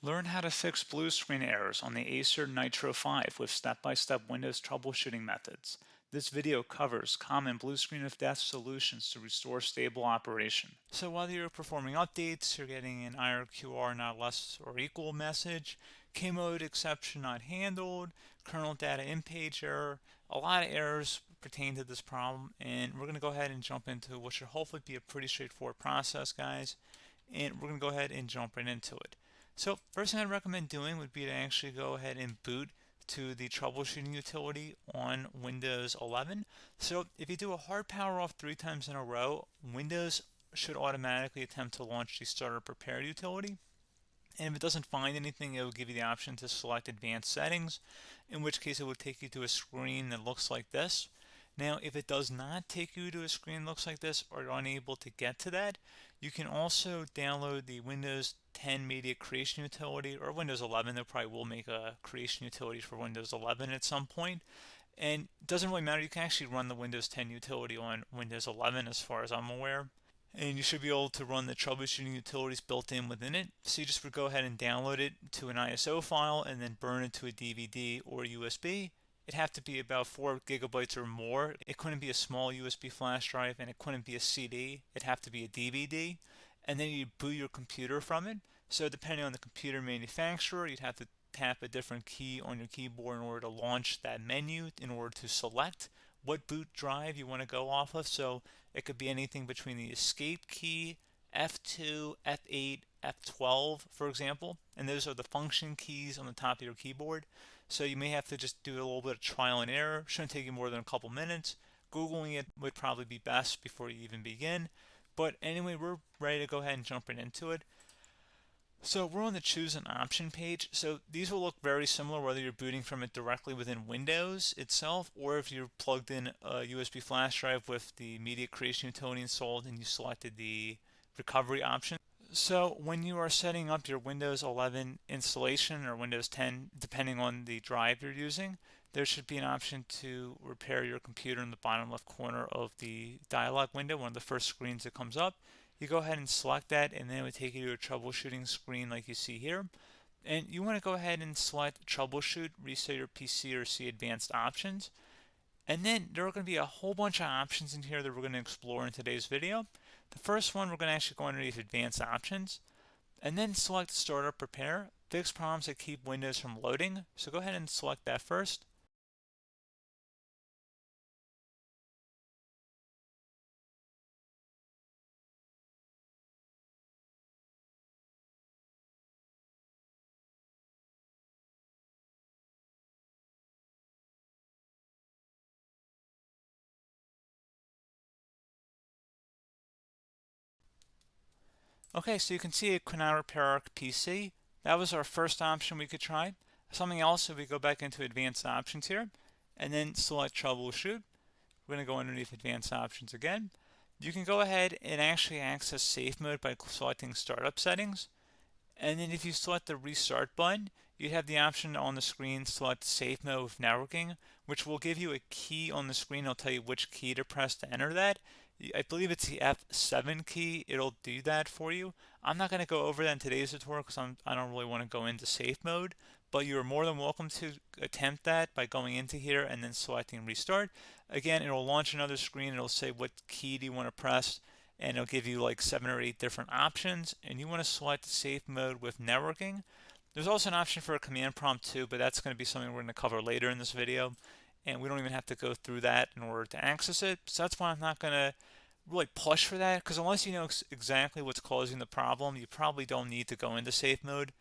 Learn how to fix blue screen errors on the Acer Nitro 5 with step-by-step Windows troubleshooting methods. This video covers common blue screen of death solutions to restore stable operation. So whether you're performing updates, you're getting an IRQR not less or equal message, K-mode exception not handled, kernel data in-page error, a lot of errors pertain to this problem, and we're going to go ahead and jump into what should hopefully be a pretty straightforward process, guys, and we're going to go ahead and jump right into it. So first thing I'd recommend doing would be to actually go ahead and boot to the troubleshooting utility on Windows 11. So if you do a hard power off 3 times in a row, Windows should automatically attempt to launch the startup prepare utility. And if it doesn't find anything, it will give you the option to select advanced settings, in which case it will take you to a screen that looks like this. Now, if it does not take you to a screen that looks like this, or you're unable to get to that, you can also download the Windows 10 Media Creation Utility, or Windows 11. They probably will make a creation utility for Windows 11 at some point. And it doesn't really matter, you can actually run the Windows 10 utility on Windows 11 as far as I'm aware. And you should be able to run the troubleshooting utilities built in within it. So you just would go ahead and download it to an ISO file and then burn it to a DVD or USB. It'd have to be about 4 gigabytes or more. It couldn't be a small USB flash drive, and it couldn't be a CD. It'd have to be a DVD. And then you boot your computer from it. So depending on the computer manufacturer, you'd have to tap a different key on your keyboard in order to launch that menu, in order to select what boot drive you want to go off of. So it could be anything between the escape key, F2, F8, F12, for example, and those are the function keys on the top of your keyboard. So you may have to just do a little bit of trial and error. Shouldn't take you more than a couple minutes. Googling it would probably be best before you even begin. But anyway, we're ready to go ahead and jump right into it. So we're on the choose an option page. So these will look very similar whether you're booting from it directly within Windows itself, or if you're plugged in a USB flash drive with the media creation utility installed and you selected the recovery option. So when you are setting up your Windows 11 installation or Windows 10, depending on the drive you're using, there should be an option to repair your computer in the bottom left corner of the dialog window, one of the first screens that comes up. You go ahead and select that, and then it would take you to a troubleshooting screen like you see here. And you want to go ahead and select troubleshoot, reset your PC, or see advanced options. And then there are going to be a whole bunch of options in here that we're going to explore in today's video. The first one, we're going to actually go underneath advanced options and then select startup prepare, fix problems that keep Windows from loading. So go ahead and select that first. Okay, so you can see it could not repair our PC. That was our first option we could try. Something else, if we go back into advanced options here and then select troubleshoot, we're going to go underneath advanced options again. You can go ahead and actually access safe mode by selecting startup settings. And then if you select the restart button, you have the option on the screen, select safe mode with networking, which will give you a key on the screen. It'll tell you which key to press to enter that. I believe it's the F7 key. It'll do that for you. I'm not going to go over that in today's tutorial because I don't really want to go into safe mode, but you're more than welcome to attempt that by going into here and then selecting restart. Again, it'll launch another screen. It'll say what key do you want to press, and it'll give you like 7 or 8 different options, and you want to select safe mode with networking. There's also an option for a command prompt too, but that's going to be something we're going to cover later in this video, and we don't even have to go through that in order to access it. So that's why I'm not going to really push for that, because unless you know exactly what's causing the problem, you probably don't need to go into safe mode.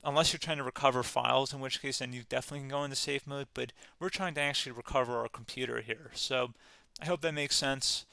Unless you're trying to recover files, in which case then you definitely can go into safe mode, but we're trying to actually recover our computer here. So I hope that makes sense.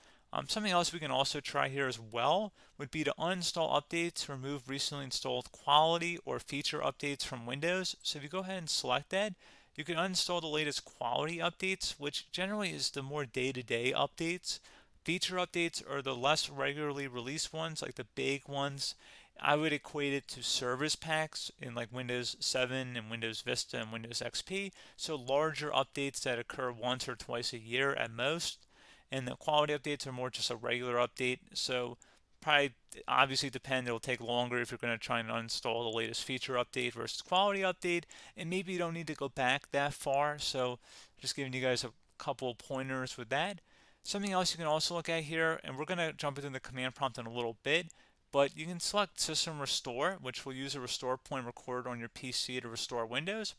Something else we can also try here as well would be to uninstall updates, remove recently installed quality or feature updates from Windows. So if you go ahead and select that, you can uninstall the latest quality updates, which generally is the more day-to-day updates. Feature updates are the less regularly released ones, like the big ones. I would equate it to service packs in like Windows 7 and Windows Vista and Windows XP. So larger updates that occur once or twice a year at most. And the quality updates are more just a regular update. So probably obviously depend. It'll take longer if you're going to try and uninstall the latest feature update versus quality update, and maybe you don't need to go back that far. So just giving you guys a couple of pointers with that. Something else you can also look at here, and we're going to jump into the command prompt in a little bit, but you can select System Restore, which will use a restore point recorded on your PC to restore Windows.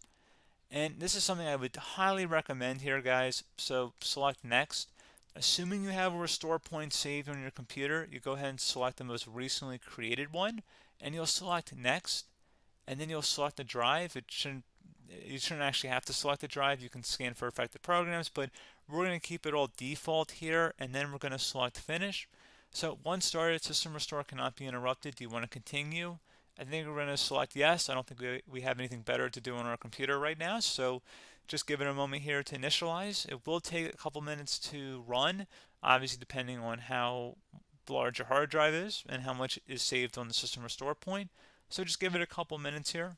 And this is something I would highly recommend here, guys. So select Next. Assuming you have a restore point saved on your computer, you go ahead and select the most recently created one, and you'll select Next, and then you'll select the drive. You shouldn't actually have to select the drive. You can scan for affected programs, but we're going to keep it all default here, and then we're going to select Finish. So once started, System Restore cannot be interrupted. Do you want to continue? I think we're going to select yes. I don't think we have anything better to do on our computer right now, so just give it a moment here to initialize. It will take a couple minutes to run, obviously depending on how large your hard drive is and how much is saved on the System Restore point. So just give it a couple minutes here.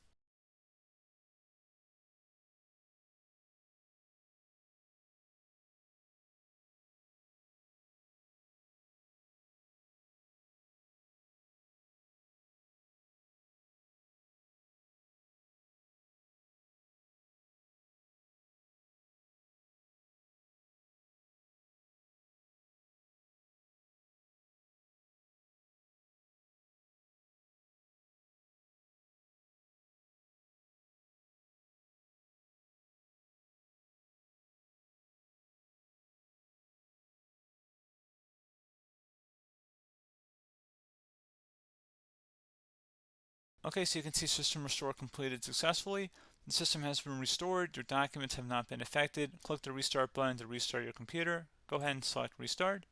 Okay, so you can see System Restore completed successfully. The system has been restored. Your documents have not been affected. Click the Restart button to restart your computer. Go ahead and select Restart.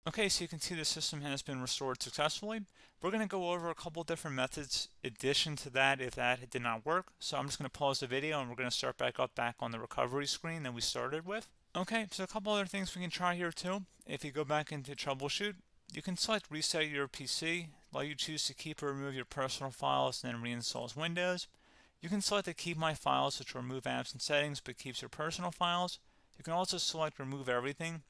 Okay, so you can see the system has been restored successfully. We're going to go over a couple different methods in addition to that if that did not work. So I'm just going to pause the video and we're going to start back on the recovery screen that we started with. Okay, so a couple other things we can try here too. If you go back into troubleshoot, you can select reset your PC, let you choose to keep or remove your personal files and then reinstalls Windows. You can select to keep my files, which will remove apps and settings but keeps your personal files. You can also select remove everything,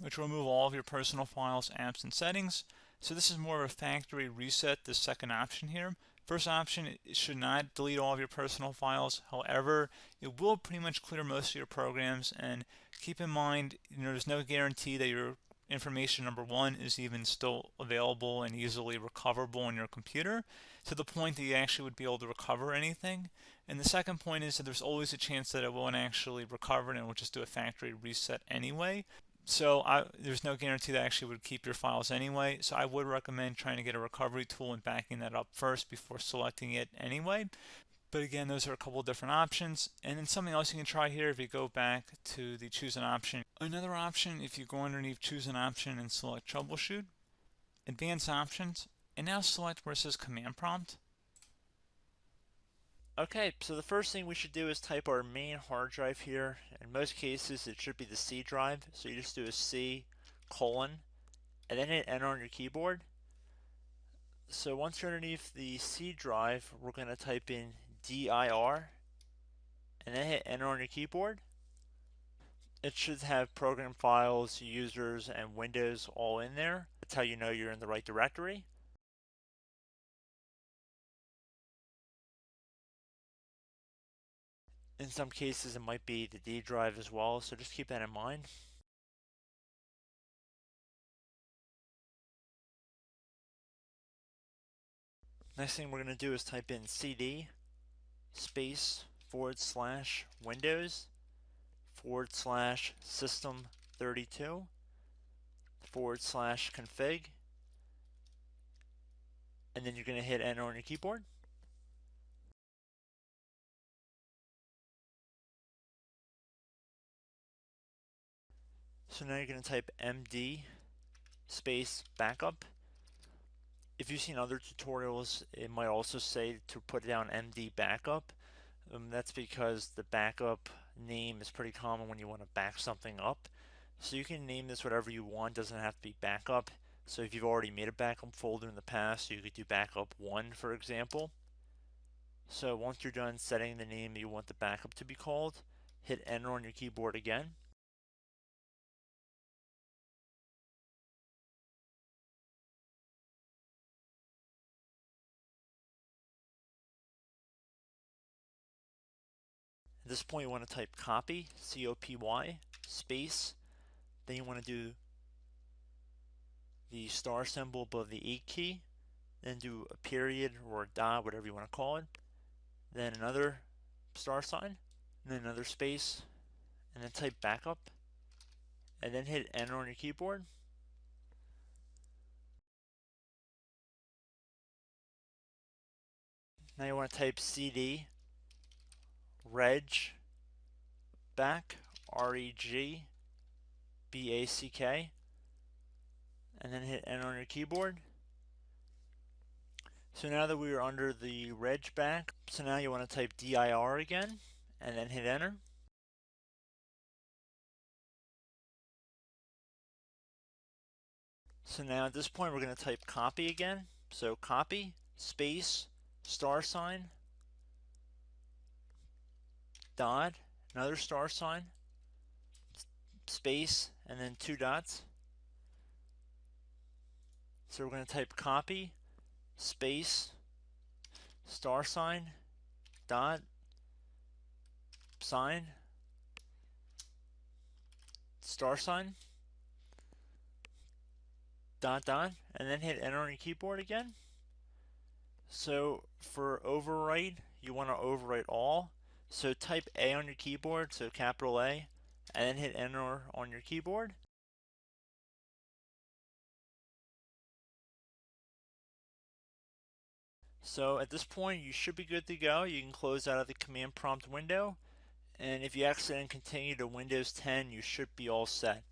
which will remove all of your personal files, apps, and settings. So this is more of a factory reset, the second option here. First option, it should not delete all of your personal files. However, it will pretty much clear most of your programs. And keep in mind, there's no guarantee that your information, number one, is even still available and easily recoverable on your computer to the point that you actually would be able to recover anything. And the second point is that there's always a chance that it won't actually recover and it will just do a factory reset anyway. So there's no guarantee that actually would keep your files anyway. So I would recommend trying to get a recovery tool and backing that up first before selecting it anyway. But again, those are a couple different options. And then something else you can try here if you go back to the choose an option. Another option, if you go underneath choose an option and select troubleshoot, advanced options, and now select where it says command prompt. Okay, so the first thing we should do is type our main hard drive here. In most cases, it should be the C drive. So you just do a C colon and then hit enter on your keyboard. So once you're underneath the C drive, we're going to type in dir and then hit enter on your keyboard. It should have program files, users, and Windows all in there. That's how you know you're in the right directory. In some cases, it might be the D drive as well, so just keep that in mind. Next thing we're going to do is type in cd space / Windows / system 32 / config, and then you're going to hit enter on your keyboard. So now you're going to type md space backup. If you've seen other tutorials, it might also say to put down md backup. That's because the backup name is pretty common when you want to back something up. So you can name this whatever you want, doesn't have to be backup. So if you've already made a backup folder in the past, you could do backup 1, for example. So once you're done setting the name you want the backup to be called, hit enter on your keyboard again. At this point you want to type copy, C-O-P-Y, space, then you want to do the star symbol above the 8 key, then do a period or a dot, whatever you want to call it, then another star sign, and then another space, and then type backup, and then hit enter on your keyboard. Now you want to type cd reg back, R-E-G-B-A-C-K, and then hit enter on your keyboard. So now that we are under the reg back, so now you want to type dir again, and then hit enter. So now at this point we're going to type copy again. So copy, space, star sign, dot, another star sign, space, and then 2 dots. So we're going to type copy, space, star sign, dot, sign, star sign, dot, dot, and then hit enter on your keyboard again. So for overwrite, you want to overwrite all. So type A on your keyboard, so capital A, and then hit enter on your keyboard. So at this point, you should be good to go. You can close out of the command prompt window, and if you accidentally continue to Windows 10, you should be all set.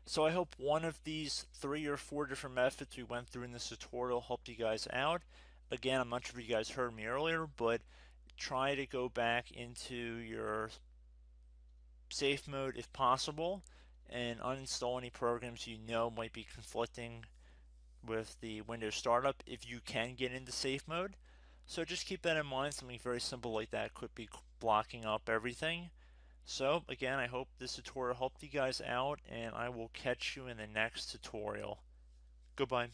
So I hope one of these 3 or 4 different methods we went through in this tutorial helped you guys out. Again, I'm not sure if you guys heard me earlier, but try to go back into your safe mode if possible and uninstall any programs you know might be conflicting with the Windows startup if you can get into safe mode. So just keep that in mind. Something very simple like that could be blocking up everything. So again, I hope this tutorial helped you guys out, and I will catch you in the next tutorial. Goodbye.